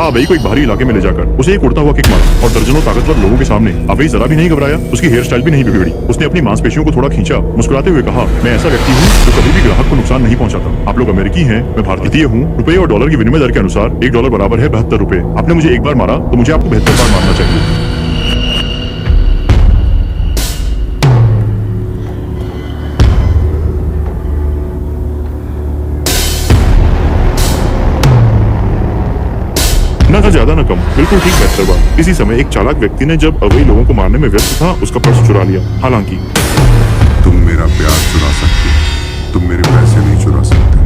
अबई को एक बाहरी इलाके में ले जाकर उसे एक उड़ता हुआ किक मारा और दर्जनों ताकतवर लोगों के सामने अबई जरा भी नहीं घबराया। उसकी हेयर स्टाइल भी नहीं बिगड़ी। उसने अपनी मांसपेशियों को थोड़ा खींचा, मुस्कुराते हुए कहा, मैं ऐसा व्यक्ति हूँ जो कभी भी ग्राहक को नुकसान नहीं पहुँचाता। आप लोग अमेरिकी हैं, मैं भारतीय हूँ। रुपए और डॉलर की विनिमय दर के अनुसार $1 बराबर है 72 रुपए। आपने मुझे एक बार मारा तो मुझे आपको 72 बार मारना चाहिए। न था ज्यादा न कम, बिल्कुल ठीक 72 बार। इसी समय एक चालाक व्यक्ति ने जब अवैध लोगों को मारने में व्यस्त था उसका पर्स चुरा लिया। हालांकि तुम मेरा प्यार चुरा सकते, तुम मेरे पैसे नहीं चुरा सकते।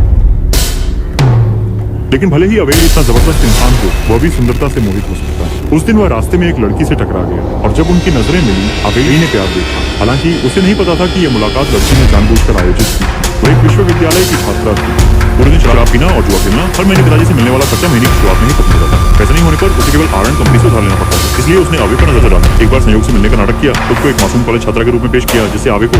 लेकिन भले ही अवैध इतना जबरदस्त इंसान हो, वह भी सुंदरता से मोहित हो सकता है। उस दिन वह रास्ते में एक लड़की से टकरा गया और जब उनकी नजरें मिली, अवैध ने प्यार देखा। हालांकि उसे नहीं पता था कि यह मुलाकात लड़की ने जानबूझकर आयोजित की। वो एक विश्वविद्यालय की छात्रा थी। पूरे दिन शराब पीना और जुआ खेलना, हर महीने पिताजी से मिलने वाला खर्चा महीने की शुरुआत में ही खत्म हो जाता था। पैसा नहीं होने पर उसे केवल R&D कंपनी से उधार लेना पड़ता था। इसलिए उसने आवे पर नजर डाला। एक बार संयोग से मिलने का नाटक किया, उसको एक मासूम कॉलेज छात्रा के रूप में पेश किया, जिससे आवे को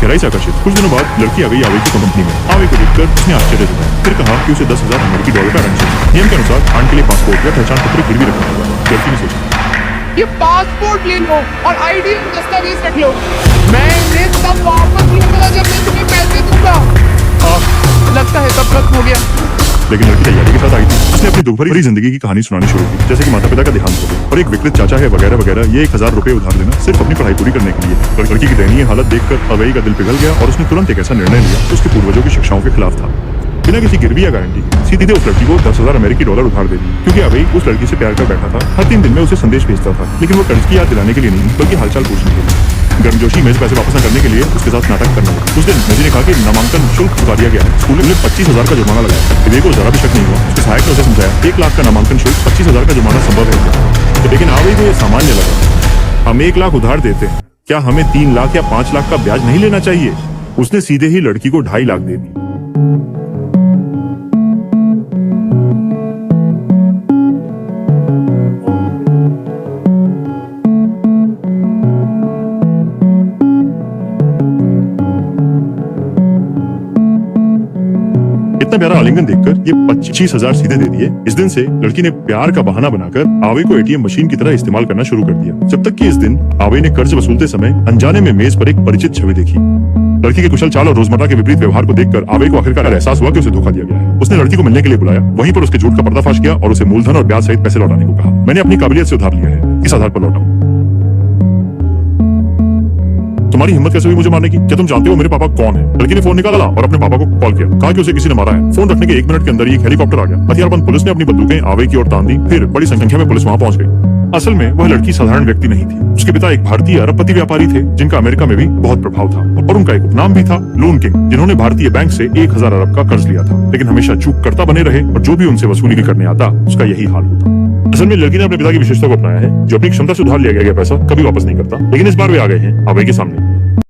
गहराई से आकर्षित। कुछ दिनों बाद लड़की आ गई आवे की कंपनी में। आवे को देखकर उसने आश्चर्य जताया, फिर कहा कि उसे $10,000 का ऋण चाहिए। नियम के अनुसार R&D के लिए पासपोर्ट या पहचान पत्र गिरवी रखना होगा। लड़की ने सोचा, ये पासपोर्ट ले लो और आईडी दस्तावेज रख लो। मैं इन्हें तब वापस लूंगा जब मैं तुम्हें पैसे दूंगा। लगता है सब खत्म हो गया। लेकिन लड़की तैयारी के साथ आई थी। उसने अपनी दुखभरी जिंदगी की कहानी सुनानी शुरू की, जैसे कि माता पिता का देहांत हो गया और एक विकृत चाचा है वगैरह वगैरह। ये $1,000 उधार लेना सिर्फ अपनी पढ़ाई पूरी करने के लिए। लड़की की दयनीय हालत देखकर अवैध का दिल पिघल गया और उसने तुरंत एक ऐसा निर्णय लिया जो उसके पूर्वजों की शिक्षाओं के खिलाफ था। बिना किसी गिरवी या गारंटी सीधे उस लड़की को $10,000 उधार दे दी, क्योंकि अवै उस लड़की से प्यार कर बैठा था। हर 3 दिन में उसे संदेश भेजता था, लेकिन वो कर्ज की याद दिलाने के लिए नहीं, बल्कि हालचाल पूछने के लिए। गर्मजोशी में पैसे वापस न करने के लिए उसके साथ नाटक करना। उस दिन नजी ने कहा कि नामांकन शुल्क चुका दिया गया है। स्कूल ने 25,000 का जुर्माना लगाया। विवेक को जरा भी शक नहीं हुआ। उसके सहायक ने उसे समझाया 1 लाख का नामांकन शुल्क, 25,000 का जुर्माना संभव है। लेकिन आवे को यह सामान्य लगा। हम 1 लाख उधार देते हैं, क्या हमें 3 लाख या 5 लाख का ब्याज नहीं लेना चाहिए? उसने सीधे ही लड़की को 2.5 लाख दे दी। इतना प्यारा आलिंगन देखकर ये 25,000 सीधे दे दिए। इस दिन से लड़की ने प्यार का बहाना बनाकर आवे को ATM मशीन की तरह इस्तेमाल करना शुरू कर दिया। जब तक कि इस दिन आवे ने कर्ज वसूलते समय अनजाने में मेज पर एक परिचित छवि देखी। लड़की के कुशल चाल और रोजमर्रा के विपरीत व्यवहार को देखकर आवे को आखिरकार एहसास हुआ कि उसे धोखा दिया गया है। उसने लड़की को मिलने के लिए बुलाया, वहीं पर उसके झूठ का पर्दाफाश किया और उसे मूलधन और ब्याज सहित पैसे लौटाने को कहा। मैंने अपनी काबिलियत से उधार लिया है, इस आधार पर लौटाओ। तुम्हारी हिम्मत कैसे हुई मुझे मारने की? क्या तुम जानते हो मेरे पापा कौन है? लड़की ने फोन निकाला और अपने पापा को कॉल किया। कहा कि उसे किसी ने मारा है। फोन रखने के 1 मिनट के अंदर ही एक हेलीकॉप्टर आ गया। हथियारबंद पुलिस ने अपनी बंदूकें आवे की ओर तान दी। फिर बड़ी संख्या में पुलिस वहां पहुंच गई। असल में वह लड़की साधारण व्यक्ति नहीं थी। उसके पिता एक भारतीय अरबपति व्यापारी थे, जिनका अमेरिका में भी बहुत प्रभाव था, और उनका एक उपनाम भी था लोन किंग, जिन्होंने भारतीय बैंक से 1,000 अरब का कर्ज लिया था, लेकिन हमेशा चूक करता बने रहे और जो भी उनसे वसूली करने आता उसका यही हाल होता। असल में लड़की ने अपने पिता की विशेषता को अपनाया है, जो अपनी क्षमता से उधार लिया गया पैसा कभी वापस नहीं करता। लेकिन इस बार वे आ गए हैं आवे के सामने।